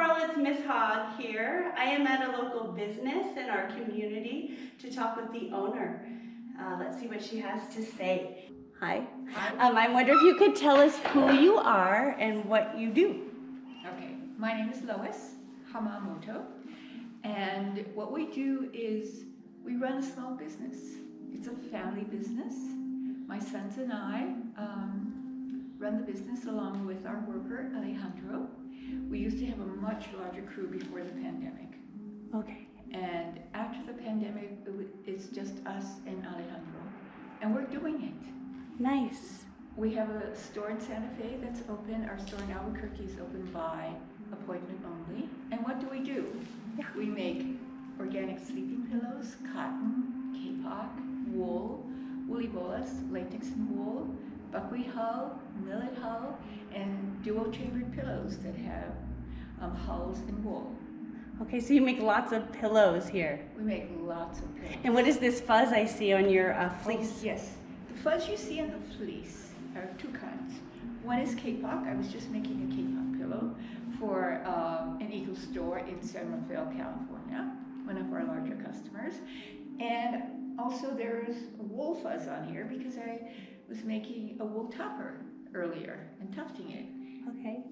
Carl, it's Miss Hogg here. I am at a local business in our community to talk with the owner. Let's see what she has to say. Hi. Hi. I wonder if you could tell us who you are and what you do. Okay, my name is Lois, Hammamoto, and what we do is we run a small business. It's a family business. My sons and I run the business along with our worker, Alejandro. We used to have a much larger crew before the pandemic. Okay. And after the pandemic, it's just us and Alejandro. And we're doing it. Nice. We have a store in Santa Fe that's open. Our store in Albuquerque is open by appointment only. And what do? Yeah. We make organic sleeping pillows, cotton, kapok, wool, woolly bolas, latex and wool, buckwheat hull, millet hull, and dual-chambered pillows that have hulls and wool. Okay, so you make lots of pillows here. We make lots of pillows. And what is this fuzz I see on your fleece? Oh, yes. The fuzz you see on the fleece are two kinds. One is kapok. I was just making a kapok pillow for an Eagle store in San Rafael, California, one of our larger customers. And also there's wool fuzz on here because I was making a wool topper earlier and tufting it. Okay.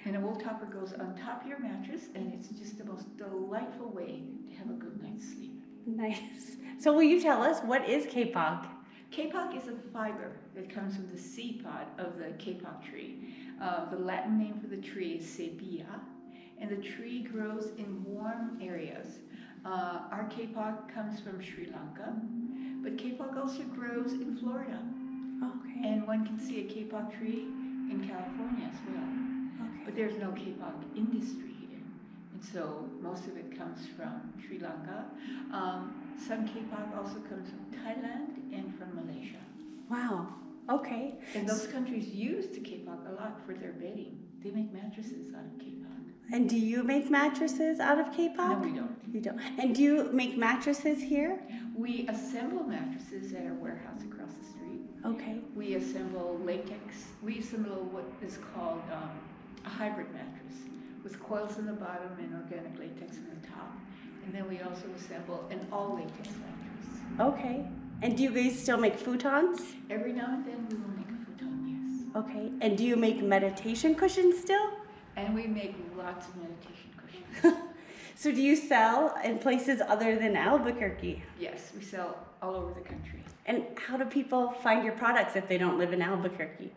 And a wool topper goes on top of your mattress, and it's just the most delightful way to have a good night's sleep. Nice. So will you tell us, what is kapok? Kapok is a fiber that comes from the seed pod of the kapok tree. The Latin name for the tree is sepia, and the tree grows in warm areas. Our kapok comes from Sri Lanka, but kapok also grows in Florida. Okay. And one can see a kapok tree in California as well. Okay. But there's no kapok industry here. And so most of it comes from Sri Lanka. Some kapok also comes from Thailand and from Malaysia. Wow. Okay. And those countries use the kapok a lot for their bedding. They make mattresses out of kapok. And do you make mattresses out of kapok? No, we don't. You don't. And do you make mattresses here? We assemble mattresses at our warehouse across the street. Okay. We assemble latex. We assemble what is called a hybrid mattress with coils in the bottom and organic latex in the top. And then we also assemble an all latex mattress. Okay. And do you guys still make futons? Every now and then we will make a futon, yes. Okay. And do you make meditation cushions still? And we make lots of meditation cushions. So do you sell in places other than Albuquerque? Yes, we sell all over the country. And how do people find your products if they don't live in Albuquerque?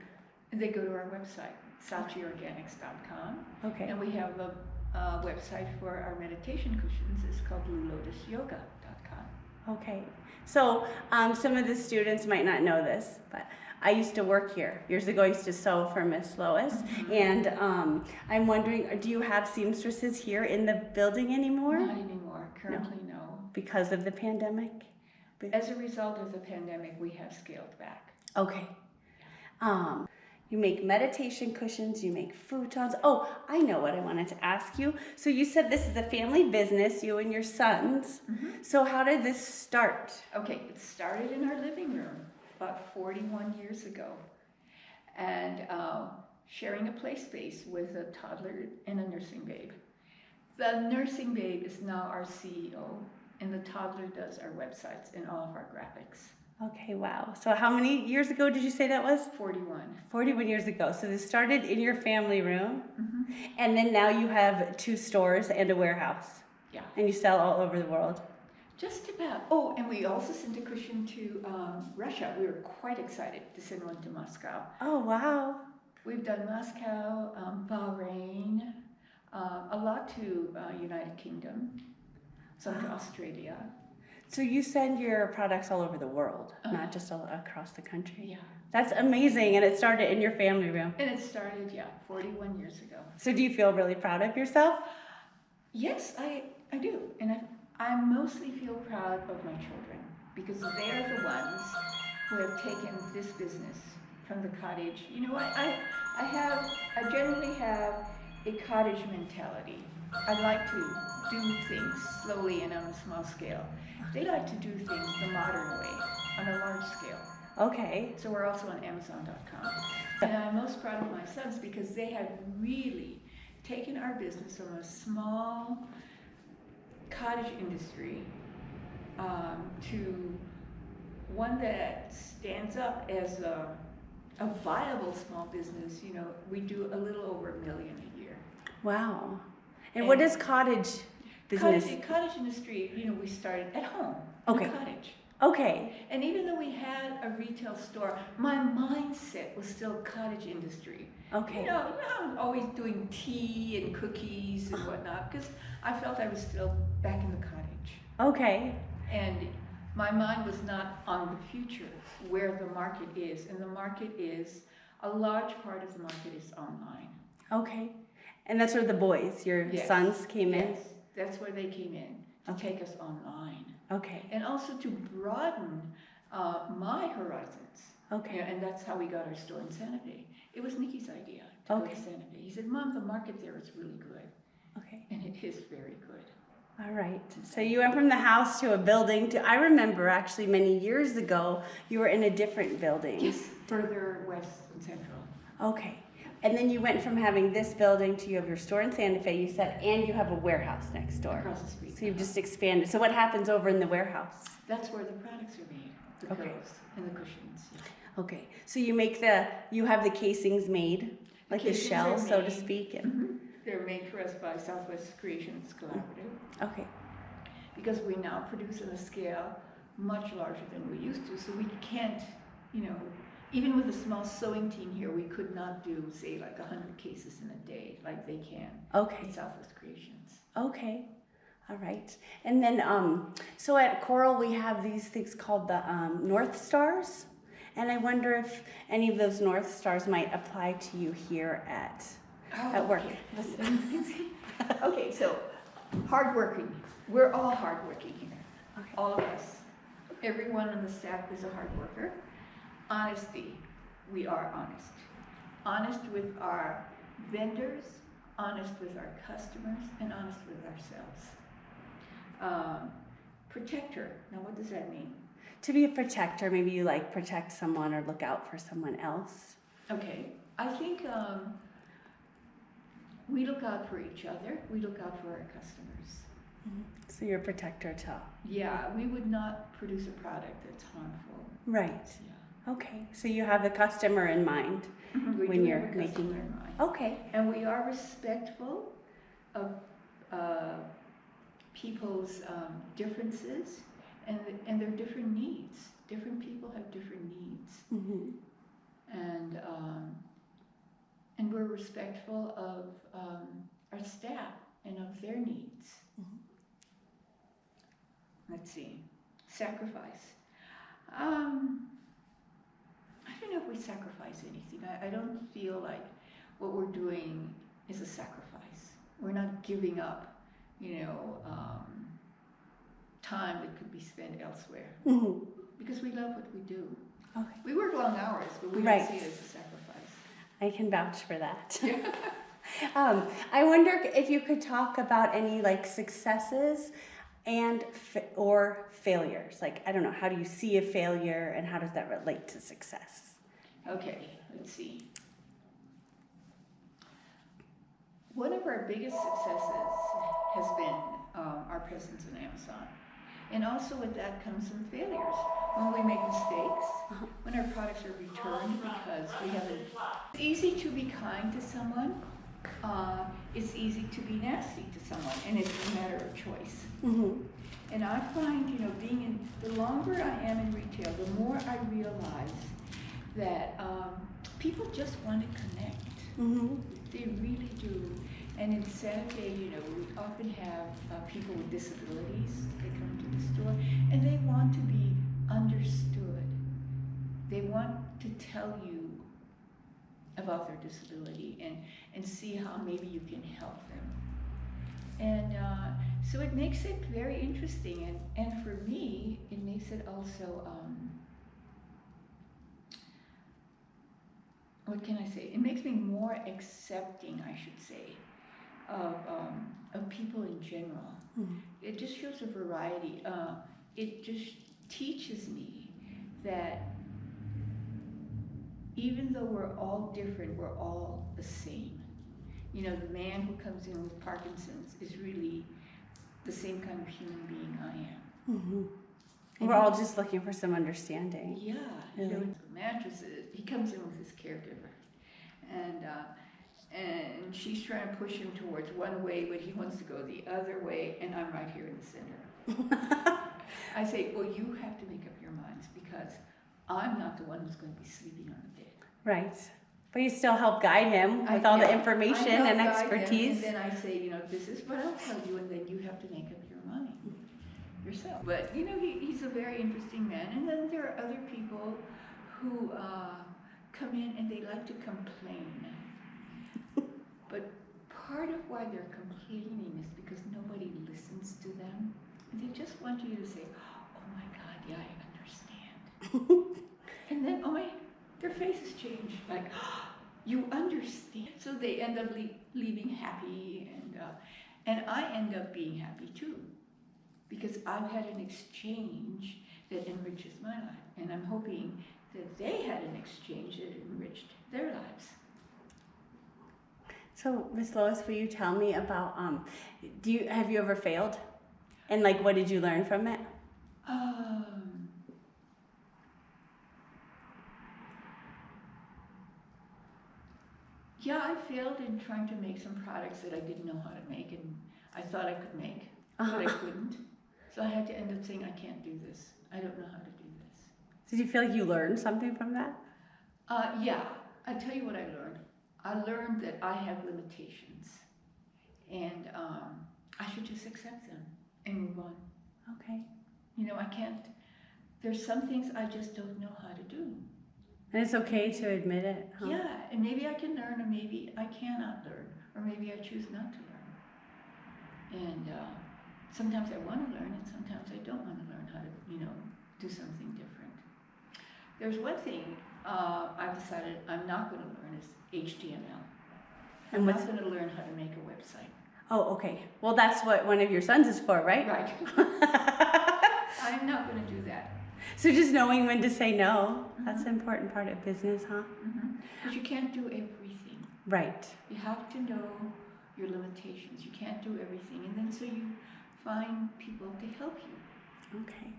And they go to our website, sachiorganics.com. Okay. And we have a website for our meditation cushions. It's called bluelotusyoga.com. Okay. So some of the students might not know this, but I used to work here. Years ago, I used to sew for Miss Lois. Mm-hmm. And I'm wondering, do you have seamstresses here in the building anymore? Not anymore. Currently, no. Because of the pandemic? As a result of the pandemic, we have scaled back. Okay. You make meditation cushions, you make futons. Oh, I know what I wanted to ask you. So you said this is a family business, you and your sons. Mm-hmm. So how did this start? Okay, it started in our living room about 41 years ago. And sharing a play space with a toddler and a nursing babe. The nursing babe is now our CEO, and the toddler does our websites and all of our graphics. Okay, wow. So how many years ago did you say that was? 41. 41 years ago. So this started in your family room, Mm-hmm. and then now you have 2 stores and a warehouse. Yeah. And you sell all over the world. Just about. Oh, and we also sent a cushion to Russia. We were quite excited to send one to Moscow. Oh, wow. We've done Moscow, Bahrain, a lot to United Kingdom, some to Australia. So you send your products all over the world, not just all across the country. Yeah. That's amazing, and it started in your family room. And it started, 41 years ago. So do you feel really proud of yourself? Yes, I do. And I mostly feel proud of my children because they're the ones who have taken this business from the cottage. You know, I generally have a cottage mentality. I like to do things slowly and on a small scale. They like to do things the modern way, on a large scale. Okay. So we're also on Amazon.com. And I'm most proud of my sons because they have really taken our business from a small cottage industry to one that stands up as a viable small business. You know, we do a little over $1 million a year. Wow. And what is cottage business? Cottage industry, you know, we started at home Okay. in a cottage. Okay. And even though we had a retail store, my mindset was still cottage industry. Okay. You know, I'm always doing tea and cookies and whatnot because I felt I was still back in the cottage. Okay. And my mind was not on the future, where the market is. And the market is, a large part of the market is online. Okay. And that's where the boys, your sons, came in? Yes, that's where they came in, to take us online. Okay. And also to broaden my horizons. Okay. Yeah, and that's how we got our store in Santa Fe. It was Nikki's idea to go to Santa Fe. He said, Mom, the market there is really good. Okay. And it is very good. All right. So you went from the house to a building to, I remember actually many years ago, you were in a different building. Yes, further west and central. Okay. And then you went from having this building to you have your store in Santa Fe, you said, and you have a warehouse next door. Across the street. So you've just expanded. So what happens over in the warehouse? That's where the products are made, the pillows and the cushions. Yeah. Okay. So you have the casings made, like the shell, so to speak. And They're made for us by Southwest Creations Collaborative. Okay. Because we now produce on a scale much larger than we used to, so we can't, you know, even with a small sewing team here, we could not do, say, like 100 cases in a day, like they can. Okay. At Southwest Creations. Okay. All right. And then, so at Coral, we have these things called the North Stars. And I wonder if any of those North Stars might apply to you here at work. Okay, so hardworking. We're all hardworking here. Okay. All of us. Everyone on the staff is a hard worker. Honesty. We are honest. Honest with our vendors, honest with our customers, and honest with ourselves. Protector. Now, what does that mean? To be a protector, maybe you like protect someone or look out for someone else. Okay. I think we look out for each other. We look out for our customers. Mm-hmm. So you're a protector too. Yeah, we would not produce a product that's harmful. Right. Yeah. Okay. So you have the customer in mind when you're making your mind. Okay. And we are respectful of people's differences and their different needs. Different people have different needs. Mm-hmm. And we're respectful of our staff and of their needs. Mm-hmm. Let's see. Sacrifice. I don't know if we sacrifice anything. I don't feel like what we're doing is a sacrifice. We're not giving up, you know, time that could be spent elsewhere. Mm-hmm. Because we love what we do. Okay. We work long hours, but we Right. don't see it as a sacrifice. I can vouch for that. I wonder if you could talk about any like successes and or failures. Like, I don't know, how do you see a failure and how does that relate to success? Okay, let's see. One of our biggest successes has been our presence on Amazon. And also with that comes some failures. When we make mistakes, when our products are returned because we haven't... It's easy to be kind to someone. It's easy to be nasty to someone, and it's a matter of choice. Mm-hmm. And I find, you know, the longer I am in retail, the more I realize that people just want to connect. Mm-hmm. They really do. And in Santa Fe, you know, we often have people with disabilities that come to the store, and they want to be understood. They want to tell you about their disability and see how maybe you can help them. And so it makes it very interesting. And for me, it makes it also, what can I say? It makes me more accepting, I should say, of people in general. Mm-hmm. It just shows a variety. It just teaches me that even though we're all different, we're all the same. You know, the man who comes in with Parkinson's is really the same kind of human being I am. Mm-hmm. And We're all just looking for some understanding. yeah, Really? you know, mattresses. He comes in with his caregiver, and she's trying to push him towards one way, but he wants to go the other way, and I'm right here in the center. I say, well, you have to make up your minds because I'm not the one who's going to be sleeping on the bed. Right. But you still help guide him with all the information and expertise. And then I say, you know, this is what I'll tell you, and then you have to make up your mind yourself. But, you know, he's a very interesting man. And then there are other people who come in and they like to complain. But part of why they're complaining is because nobody listens to them. And they just want you to say, oh my God, yeah, I understand. And then, their faces change. Like, you understand. So they end up leaving happy, and I end up being happy too. Because I've had an exchange that enriches my life. And I'm hoping that they had an exchange that enriched their lives. So, Miss Lois, will you tell me about, have you ever failed? And like, what did you learn from it? Yeah, I failed in trying to make some products that I didn't know how to make and I thought I could make, but I couldn't. So I had to end up saying, I can't do this. I don't know how to do this. Did you feel like you learned something from that? Yeah, I tell you what I learned. I learned that I have limitations and I should just accept them and move on. Okay. You know, I can't, there's some things I just don't know how to do. And it's okay to admit it, huh? Yeah, and maybe I can learn, or maybe I cannot learn, or maybe I choose not to learn. And sometimes I want to learn, and sometimes I don't want to learn how to, you know, do something different. There's one thing I've decided I'm not going to learn is HTML. I'm not going to learn how to make a website. Oh, okay. Well, that's what one of your sons is for, right? Right. I'm not going to do that. So just knowing when to say no, that's an important part of business, huh? Mm-hmm. But you can't do everything. Right. You have to know your limitations. You can't do everything. And then so you find people to help you. Okay.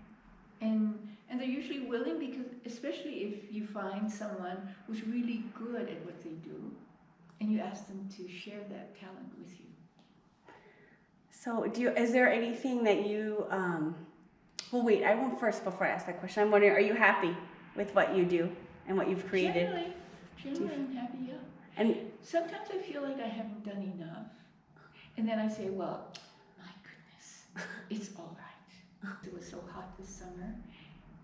And they're usually willing because, especially if you find someone who's really good at what they do, and you ask them to share that talent with you. So is there anything that you, well wait, I won't first before I ask that question. I'm wondering, are you happy with what you do and what you've created? Generally I'm happy, yeah. And sometimes I feel like I haven't done enough. And then I say, well, my goodness, it's all right. It was so hot this summer,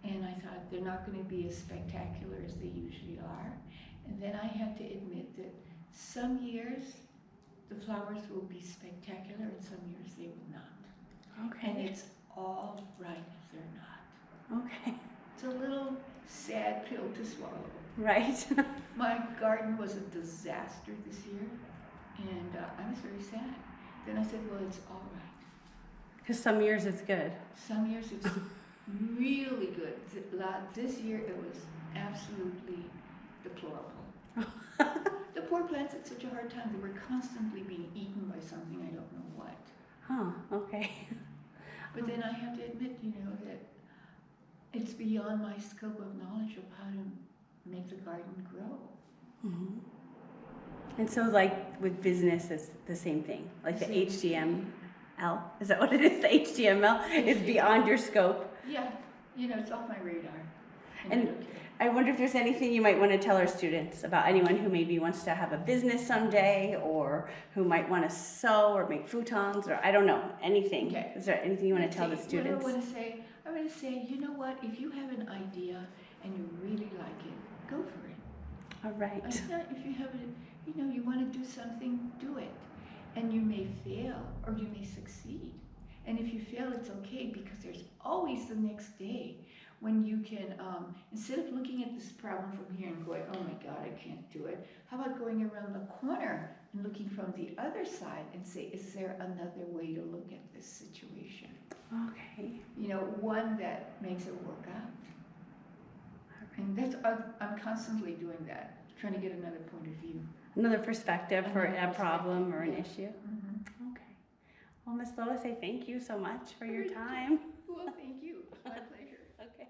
and I thought they're not going to be as spectacular as they usually are. And then I had to admit that some years the flowers will be spectacular and some years they will not. okay. And it's all right if they're not. Okay. It's a little sad pill to swallow. Right. My garden was a disaster this year, and I was very sad. Then I said, well, it's all right. Because some years it's good. Some years it's really good. This year it was absolutely deplorable. The poor plants had such a hard time. They were constantly being eaten by something, I don't know what. Huh, okay. But then I have to admit, you know, that it's beyond my scope of knowledge of how to make the garden grow. Mm-hmm. And so like with business, it's the same thing. Like the HTML, is that what it is? The HTML is beyond your scope. Yeah, you know, it's off my radar. And I wonder if there's anything you might want to tell our students about anyone who maybe wants to have a business someday, or who might want to sew or make futons, or I don't know, anything. Okay. Is there anything you want to tell the students? What I want to say, you know what, if you have an idea and you really like it, go for it. All right. If you have it, you know, you want to do something, do it. And you may fail or you may succeed. And if you fail, it's okay, because there's always the next day when you can, instead of looking at this problem from here and going, oh my God, I can't do it, how about going around the corner and looking from the other side and say, is there another way to look at this situation? Okay. You know, one that makes it work out. And that's, I'm constantly doing that, trying to get another point of view. another perspective for Another a problem or an perspective, issue. Mhm. Okay. Well, Miss Lois, I thank you so much for your Great. time. Well, thank you. My pleasure. Okay.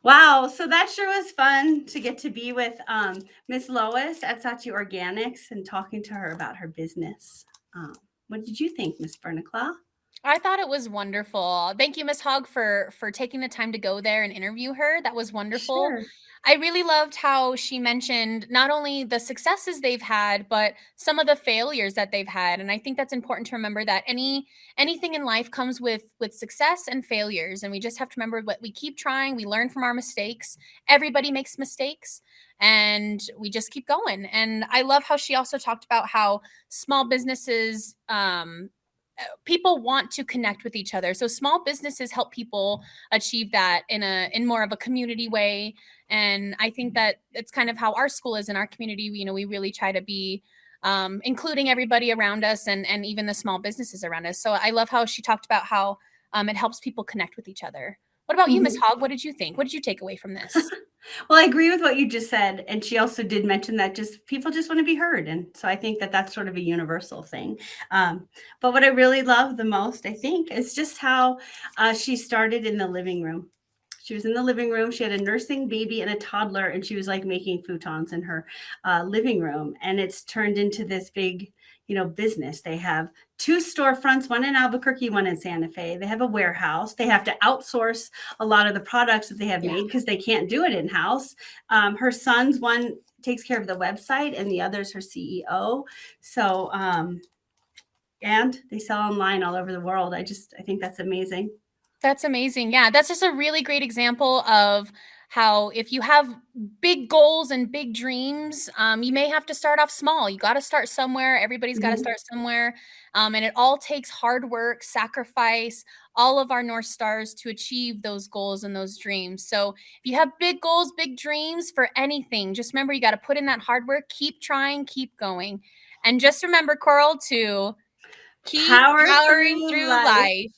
Wow, so that sure was fun to get to be with Miss Lois at Sachi Organics and talking to her about her business. Um, what did you think, Miss Berniclaw? I thought it was wonderful. Thank you, Miss Hogg, for taking the time to go there and interview her. That was wonderful. Sure. I really loved how she mentioned not only the successes they've had, but some of the failures that they've had. And I think that's important to remember that anything in life comes with success and failures. And we just have to remember what we keep trying, we learn from our mistakes. Everybody makes mistakes and we just keep going. And I love how she also talked about how small businesses people want to connect with each other. So small businesses help people achieve that in more of a community way. And I think that it's kind of how our school is in our community. We really try to be including everybody around us and even the small businesses around us. So I love how she talked about how it helps people connect with each other. What about you, Miss Mhm. Hogg? What did you think? What did you take away from this? Well, I agree with what you just said. And she also did mention that just people just want to be heard. And so I think that that's sort of a universal thing. But what I really love the most, I think, is just how she started in the living room. She was in the living room. She had a nursing baby and a toddler, and she was like making futons in her living room. And it's turned into this big, business. They have two storefronts, one in Albuquerque, one in Santa Fe. They have a warehouse. They have to outsource a lot of the products that they have Yeah. made because they can't do it in house. Her son's one takes care of the website, and the other's her CEO. So, and they sell online all over the world. I think that's amazing. That's amazing. Yeah, that's just a really great example of how if you have big goals and big dreams, you may have to start off small. You got to start somewhere. Everybody's got to Mhm. start somewhere. And it all takes hard work, sacrifice, all of our North Stars to achieve those goals and those dreams. So if you have big goals, big dreams for anything, just remember you got to put in that hard work, keep trying, keep going. And just remember, Coral, to keep Power powering through through life. life.